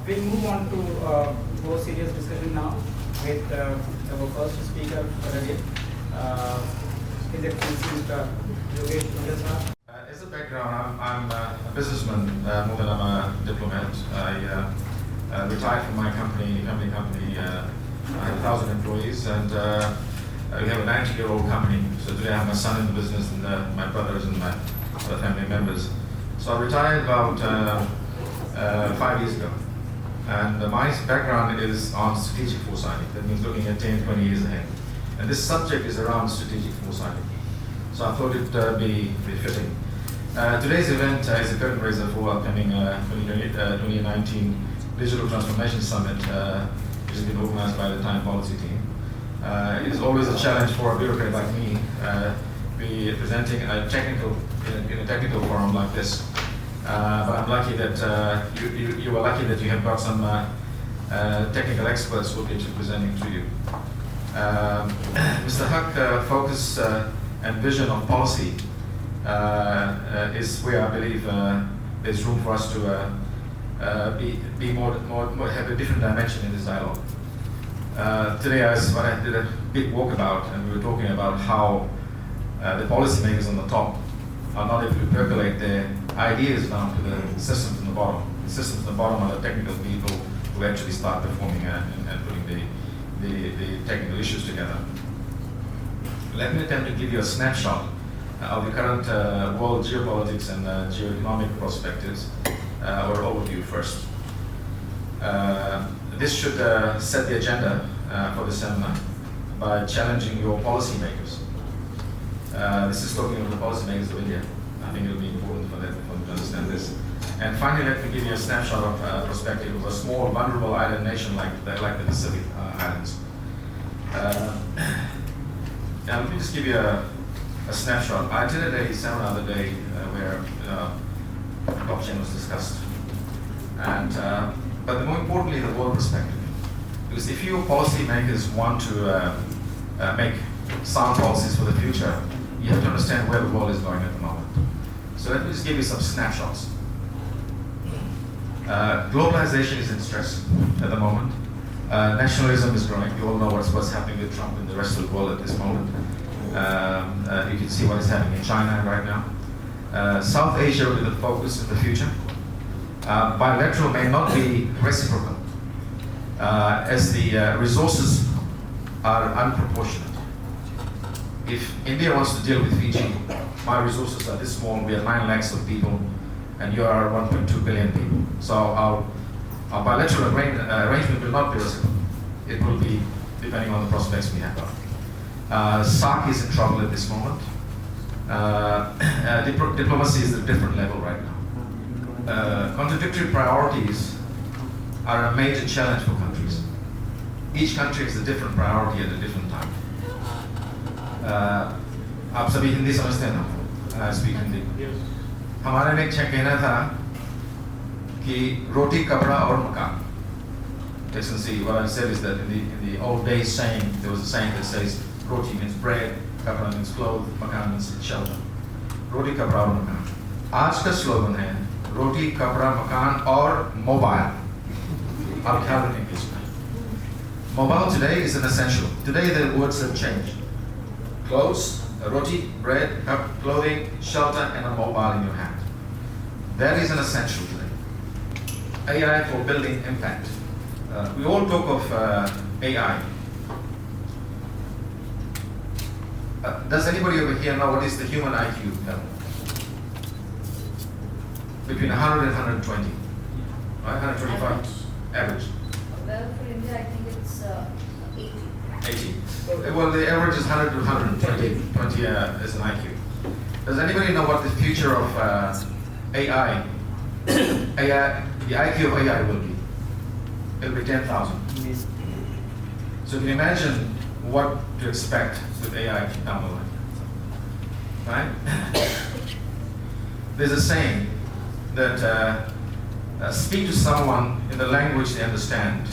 We'll move on to more serious discussion now with our first speaker for the day, His Excellency Mr. Yogesh Punja. As a background, I'm a businessman more than I'm a diplomat. I retired from my family company. I had 1,000 employees, and we have a 90-year-old company. So today I have my son in the business, and my brothers and my other family members. So I retired about 5 years ago. And my background is on strategic foresight. That means looking at 10, 20 years ahead. And this subject is around strategic foresight. So I thought it'd be fitting. Today's event is a curtain raiser for upcoming 2019 Digital Transformation Summit, which has been organized by the Time Policy team. It is always a challenge for a bureaucrat like me be presenting in a technical forum like this. But I'm lucky that you are lucky that you have got some technical experts who will be presenting to you. Mr. Huck focus and vision of policy is where I believe there's room for us to be more have a different dimension in this dialogue. Today I did a big walkabout, and we were talking about how the policymakers on the top are not able to percolate their ideas down to the systems in the bottom. The systems in the bottom are the technical people who actually start performing and putting the technical issues together. Let me attempt to give you a snapshot of the current world geopolitics and geoeconomic perspectives, or overview first. This should set the agenda for the seminar by challenging your policymakers. This is talking about the policymakers of India. I think it will be important for them to understand this. And finally, let me give you a snapshot of perspective of a small, vulnerable island nation like the Pacific Islands. Now, let me just give you a snapshot. I attended a seminar the other day where blockchain was discussed. And, but more importantly, the world perspective. Because if you policymakers want to make sound policies for the future, you have to understand where the world is going at the moment. So let me just give you some snapshots. Globalization is in stress at the moment. Nationalism is growing. You all know what's happening with Trump and the rest of the world at this moment. You can see what is happening in China right now. South Asia will be the focus in the future. Bilateral may not be reciprocal, as the resources are unproportionate. If India wants to deal with Fiji, my resources are this small, we are 9 lakhs of people, and you are 1.2 billion people. So our bilateral arrangement will not be reciprocal. It will be depending on the prospects we have. SARC is in trouble at this moment. Diplomacy is at a different level right now. Contradictory priorities are a major challenge for countries. Each country has a different priority at a different time. आप सभी हिंदी समझते हैं ना? I speak Hindi. हमारे ने एक कहना था कि रोटी कपड़ा और मकान. Excellency, what I said is that in the old days saying, there was a saying that says roti means bread, kapra means clothes, makan means shelter. Roti kapra aur makan. आज का स्लोगन है रोटी कपड़ा मकान और mobile. आप ख्याल रखेंगे इसमें. Mobile today is an essential. Today the words have changed. Clothes, roti, bread, clothing, shelter, and a mobile in your hand. That is an essential today. AI for building impact. We all talk of AI. Does anybody over here know what is the human IQ level? Between 100 and 120. Right? 125 average. Well, for India, I think it's 80. 80. Well, the average is 100 to 120. 20 is an IQ. Does anybody know what the future of AI, the IQ of AI will be? It will be 10,000. So you can imagine what to expect with AI down the line. Right? There's a saying that speak to someone in the language they understand,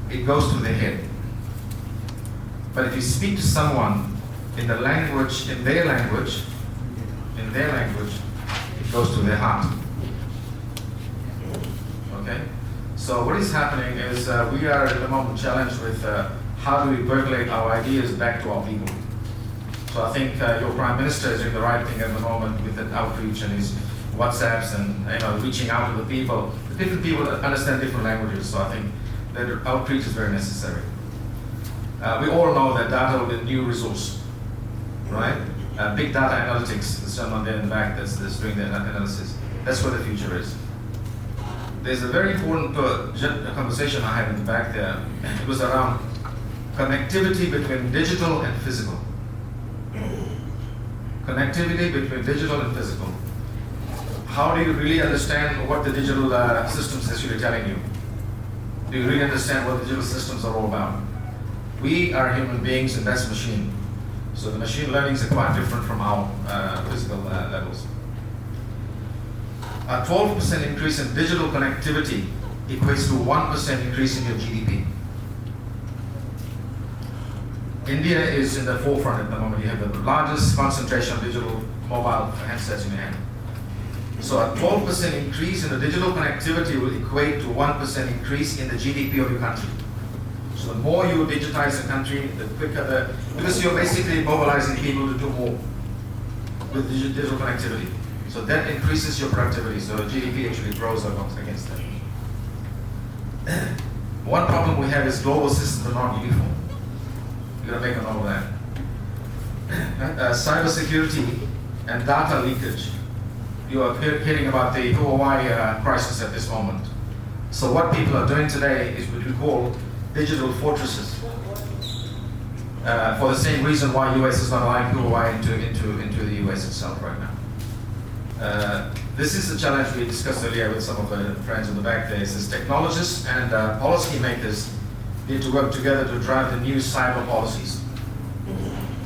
it goes to their head. But if you speak to someone in the language, in their language, it goes to their heart. Okay? So what is happening is we are at the moment challenged with how do we percolate our ideas back to our people. So I think your Prime Minister is doing the right thing at the moment with the outreach and his WhatsApps and reaching out to the people. The different people understand different languages, so I think that outreach is very necessary. We all know that data will be a new resource, right? Big data analytics, there's someone there in the back that's doing the analysis. That's where the future is. There's a very important conversation I had in the back there. It was around connectivity between digital and physical. Connectivity between digital and physical. How do you really understand what the digital systems are actually telling you? Do you really understand what the digital systems are all about? We are human beings and that's machine. So the machine learnings are quite different from our physical levels. A 12% increase in digital connectivity equates to 1% increase in your GDP. India is in the forefront at the moment. You have the largest concentration of digital mobile handsets in your hand. So a 12% increase in the digital connectivity will equate to 1% increase in the GDP of your country. So the more you digitize the country, the quicker because you're basically mobilizing people to do more with digital connectivity. So that increases your productivity, so GDP actually grows against that. One problem we have is global systems are not uniform. You gotta make a note of that. Cybersecurity and data leakage. You are hearing about the Huawei crisis at this moment. So what people are doing today is what we call digital fortresses. For the same reason why US is not allowing Huawei into the US itself right now. This is the challenge we discussed earlier with some of the friends in the back there. Is technologists and policy makers need to work together to drive the new cyber policies.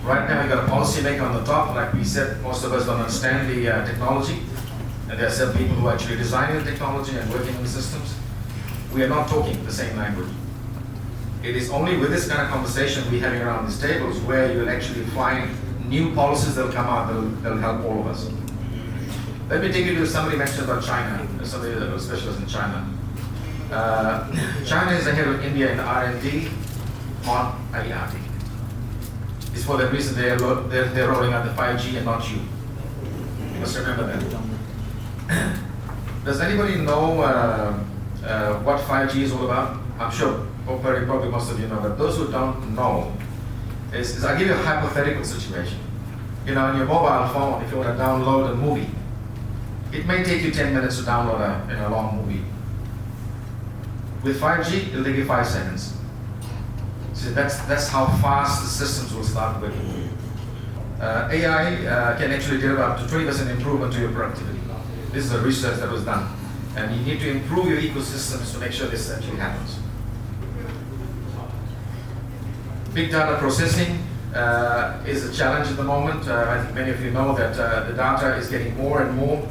Right now, we got a policy maker on the top. Like we said, most of us don't understand the technology, and there are some people who are actually designing the technology and working on the systems. We are not talking the same language. It is only with this kind of conversation we're having around these tables where you'll actually find new policies that will come out that'll help all of us. Let me take you to somebody mentioned about China, somebody that was a specialist in China. China is ahead of India in R&D on IoT. It's for that reason they're rolling out the 5G and not you. You must remember that. Does anybody know what 5G is all about? I'm sure probably most of you know, but those who don't know, I'll give you a hypothetical situation. You know, on your mobile phone, if you want to download a movie, it may take you 10 minutes to download a long movie. With 5G, it'll take you 5 seconds. So that's how fast the systems will start working. AI can actually deliver up to 20% improvement to your productivity. This is a research that was done. And you need to improve your ecosystems to make sure this actually happens. Big data processing is a challenge at the moment. I think many of you know that the data is getting more and more.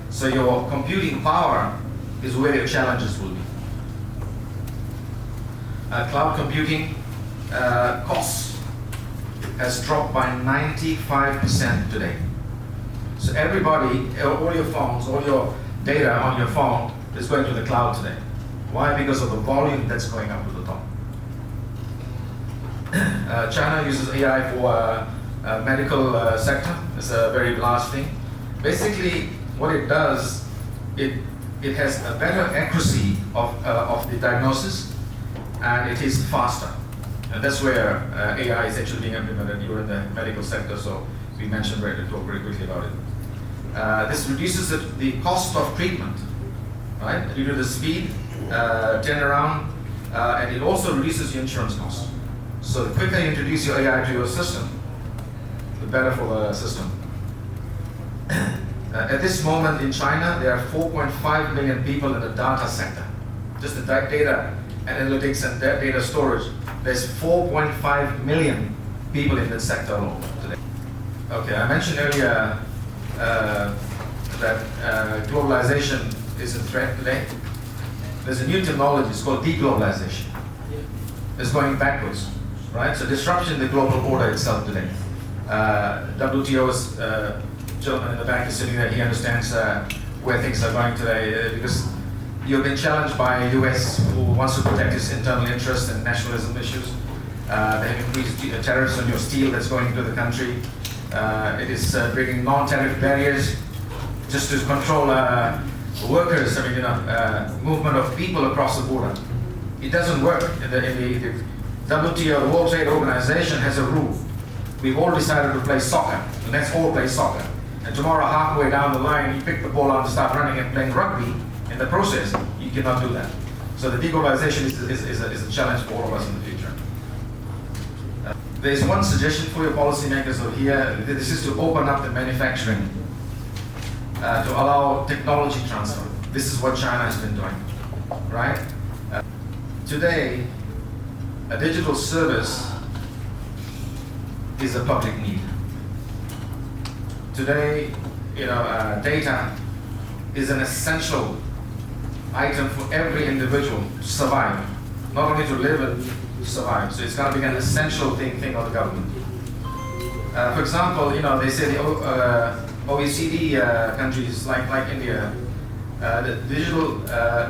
So your computing power is where your challenges will be. Cloud computing costs has dropped by 95% today. So everybody, all your phones, all your data on your phone is going to the cloud today. Why? Because of the volume that's going up to the top. China uses AI for medical sector. It's a very large thing. Basically, what it does, it has a better accuracy of the diagnosis, and it is faster. And that's where AI is actually being implemented. You're in the medical sector, so we mentioned talk very quickly about it. This reduces the cost of treatment, right? Due to the speed, turnaround, and it also reduces your insurance costs. So the quicker you introduce your AI to your system, the better for the system. At this moment in China, there are 4.5 million people in the data sector. Just the data analytics and data storage. There's 4.5 million people in this sector alone today. Okay, I mentioned earlier that globalization is a threat today. There's a new technology, it's called deglobalization. It's going backwards, right? So disruption in the global order itself today. WTO's gentleman in the back is sitting there, he understands where things are going today because You've been challenged by US who wants to protect its internal interests and nationalism issues. They have increased tariffs on your steel that's going into the country. It is bringing non-tariff barriers just to control workers, movement of people across the border. It doesn't work. The WTO, the World Trade Organization, has a rule. We've all decided to play soccer, and let's all play soccer. And tomorrow, halfway down the line, you pick the ball up and start running and playing rugby. In the process, you cannot do that. So the deglobalization is a challenge for all of us in the future. There's one suggestion for your policymakers over here. This is to open up the manufacturing, to allow technology transfer. This is what China has been doing, right? Today, a digital service is a public need. Today, data is an essential item for every individual to survive, not only to live and to survive. So it's going to be an essential thing of the government. For example, they say the OECD countries like India, the digital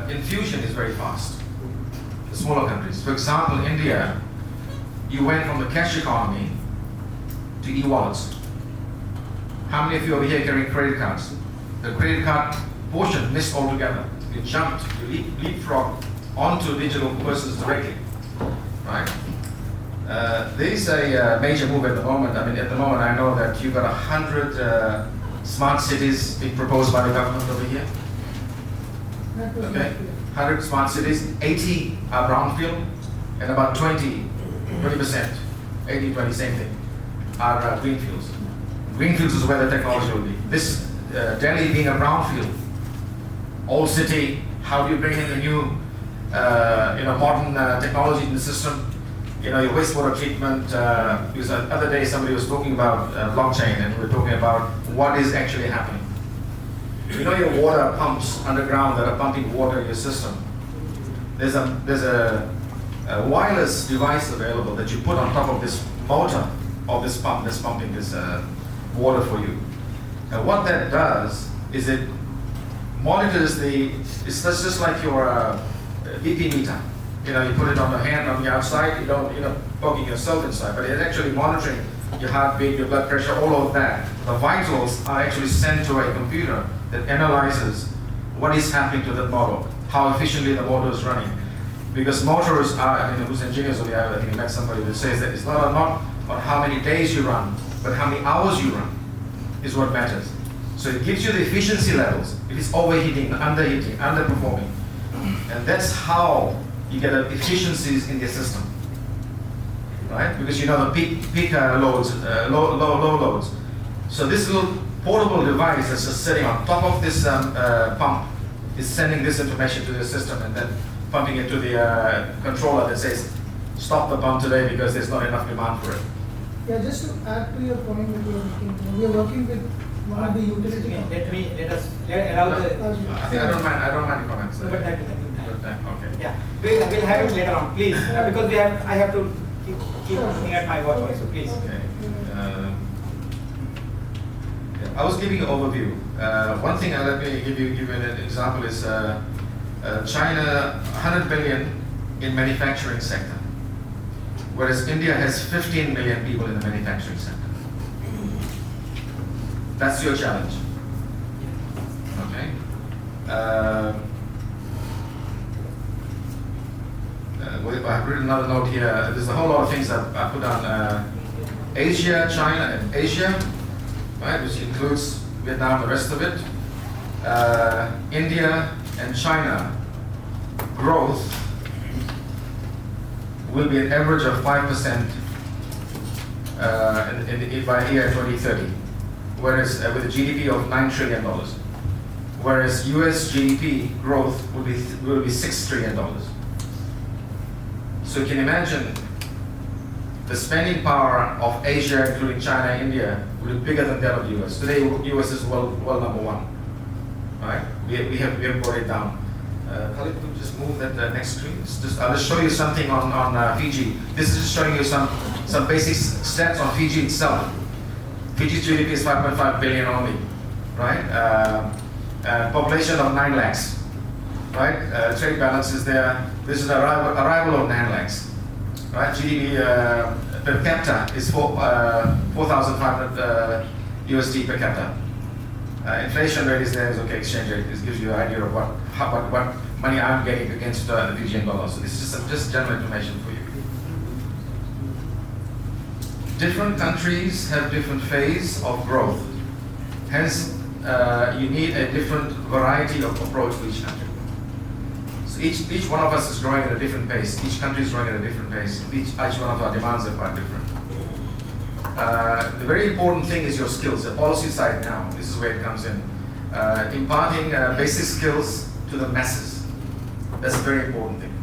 infusion is very fast. The smaller countries. For example, India, you went from the cash economy to e-wallets. How many of you over here carrying credit cards? The credit card portion missed altogether. You jumped, you leapfrogged onto digital persons directly, right? There is a major move at the moment. At the moment I know that you've got 100 smart cities being proposed by the government over here. Okay, 100 smart cities, 80 are brownfield, and about 20%, 80-20, same thing, are greenfields. Greenfields is where the technology will be. This Delhi being a brownfield, old city, how do you bring in the new, modern technology in the system? Your wastewater treatment. Because the other day somebody was talking about blockchain, and we were talking about what is actually happening. Your water pumps underground that are pumping water in your system. There's a wireless device available that you put on top of this motor of this pump that's pumping this water for you. And what that does is it monitors it's just like your BP meter. You put it on the hand on the outside, you're not poking yourself inside, but it's actually monitoring your heartbeat, your blood pressure, all of that. The vitals are actually sent to a computer that analyzes what is happening to that motor, how efficiently the motor is running. Because motors are, who's engineers over here, I think I met somebody that says that it's not on how many days you run, but how many hours you run is what matters. So it gives you the efficiency levels. If it's overheating, underheating, underperforming. And that's how you get efficiencies in the system, right? Because the peak loads, low loads. So this little portable device that's just sitting on top of this pump is sending this information to the system and then pumping it to the controller that says, stop the pump today because there's not enough demand for it. Yeah, just to add to your point that you are making, we are working with one of the utility companies. Allow the. I don't mind the comments. But that okay. Yeah, we'll have it later on, please. Because I have to keep looking at my watch also, please. Okay. I was giving an overview. One thing, let me give you an example is China 100 billion in manufacturing sector, whereas India has 15 million people in the manufacturing sector. That's your challenge. Okay. I've written another note here. There's a whole lot of things I put on Asia, China, and Asia, right, which includes Vietnam, the rest of it. India and China growth will be an average of 5% by year 2030, whereas with a GDP of $9 trillion, whereas US GDP growth will be $6 trillion. So you can imagine the spending power of Asia, including China and India, will be bigger than that of US. Today, US is world number one, right? We have brought it down. Khalid, could you just move that next screen? I'll just show you something on Fiji. This is just showing you some basic stats on Fiji itself. Fiji's GDP is 5.5 billion only, right? Population of 9 lakhs. right? Trade balance is there. This is the arrival of NANLACs, right? GDP per capita is 4,500 USD per capita. Inflation rate is there, is okay. Exchange rate gives you an idea of what money I'm getting against the Fijian dollar. So this is just general information for you. Different countries have different phase of growth. Hence, you need a different variety of approach to each country. So each one of us is growing at a different pace. Each country is growing at a different pace. Each one of our demands are quite different. The very important thing is your skills. The policy side now, this is where it comes in. Imparting basic skills to the masses. That's a very important thing.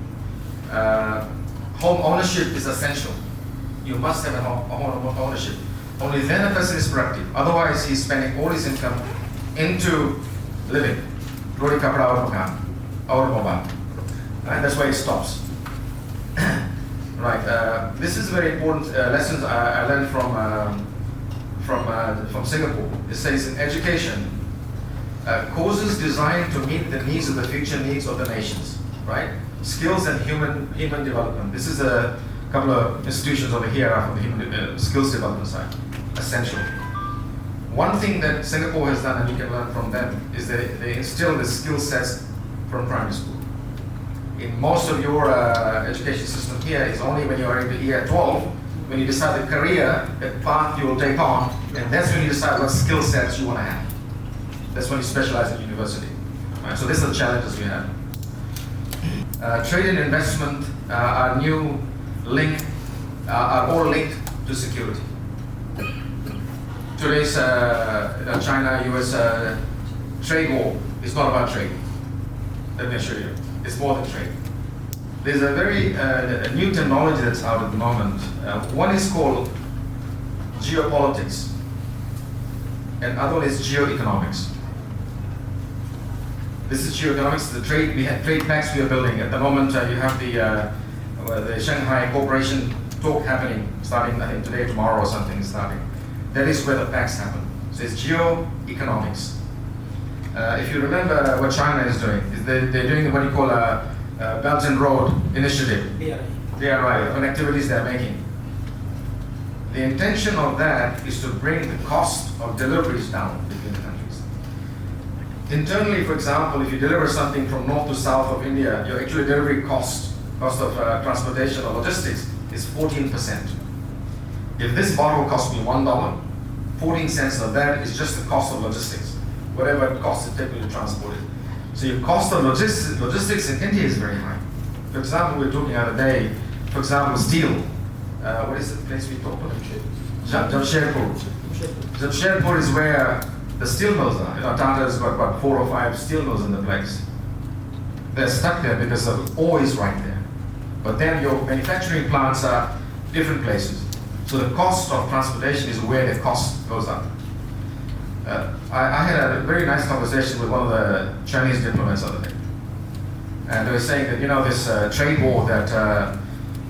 Home ownership is essential. You must have a home ownership. Only then a person is productive. Otherwise, he's spending all his income into living. ROTI KAPRA AUR MAKAN, automobile. Right? That's why it stops. Right. This is a very important lesson I learned from Singapore. It says in education, courses designed to meet the needs of the future needs of the nations. Right. Skills and human development. This is a couple of institutions over here are from the human skills development side. Essential. One thing that Singapore has done, and you can learn from them, is that they instill the skill sets from primary school. In most of your education system here is only when you are in the year 12, when you decide the career, the path you will take on, and that's when you decide what skill sets you want to have. That's when you specialize in university. Right? So these are the challenges we have. Trade and investment are new link, are all linked to security. Today's China-US trade war is not about trade. Let me assure you. It's more than trade. There's a very a new technology that's out at the moment. One is called geopolitics, and other one is geoeconomics. This is geoeconomics. The trade we have trade pacts we are building at the moment. You have the Shanghai Cooperation talk happening, starting I think today, tomorrow, or something is starting. That is where the pacts happen. So it's geoeconomics. If you remember what China is doing, is they're doing what you call a Belt and Road Initiative. DRI, connectivities they're making. The intention of that is to bring the cost of deliveries down between the countries. Internally, for example, if you deliver something from north to south of India, your actual delivery cost of transportation or logistics is 14%. If this bottle costs me $1, 14 cents of that is just the cost of logistics. Whatever it costs to take me to transport it. So your cost of logistics in India is very high. For example, we were talking the other day, for example, steel. What is the place we talked about? Jamshedpur. Jamshedpur is where the steel mills are. You know, Tata has got about 4 or 5 steel mills in the place. They're stuck there because the ore is right there. But then your manufacturing plants are different places. So the cost of transportation is where the cost goes up. I had a very nice conversation with one of the Chinese diplomats the other day. And they were saying that, you know, this trade war that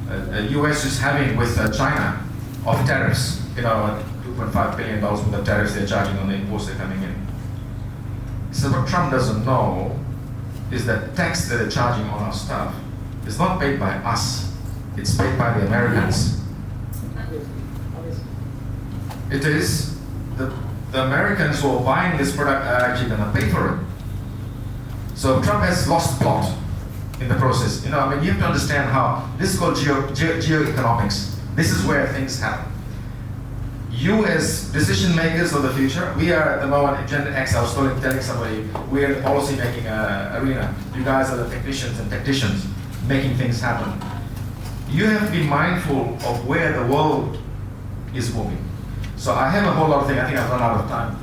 the US is having with China of tariffs, you know, $2.5 billion worth of tariffs they're charging on the imports that are coming in. So what Trump doesn't know is that tax that they're charging on our stuff is not paid by us, it's paid by the Americans. It is the Americans who are buying this product are actually going to pay for it. So Trump has lost plot in the process. You know, I mean, you have to understand how this is called geoeconomics. This is where things happen. You as decision makers of the future, we are at the moment, Agenda X, I was telling somebody, we are in the policy making arena. You guys are the technicians and tacticians making things happen. You have to be mindful of where the world is moving. So I have a whole lot of things. I think I've run out of time.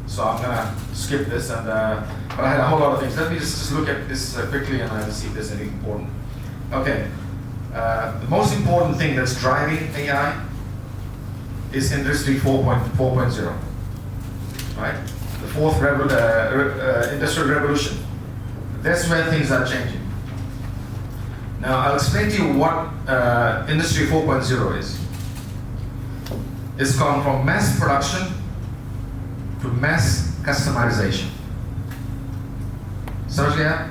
So I'm going to skip this. But I had a whole lot of things. Let me just look at this quickly and I'll see if there's anything important. Okay. The most important thing that's driving AI is Industry 4.0. Right? The fourth industrial revolution. That's where things are changing. Now I'll explain to you what Industry 4.0 is. It's gone from mass production to mass customization. So clear?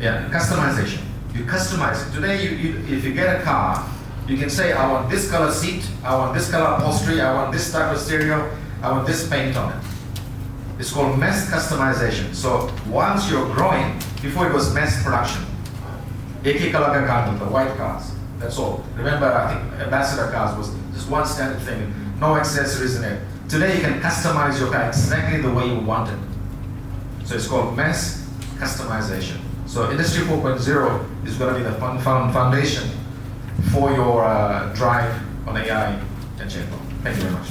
Yeah, customization. You customize it. Today, if you get a car, you can say, I want this color seat, I want this color upholstery, I want this type of stereo, I want this paint on it. It's called mass customization. So once you're growing, before it was mass production. Eki color ka car, the white cars. That's all. Remember, I think ambassador cars was just one standard thing, no accessories in it. Today you can customize your car exactly the way you want it. So it's called mass customization. So Industry 4.0 is going to be the foundation for your drive on AI and Japan. Thank you very much.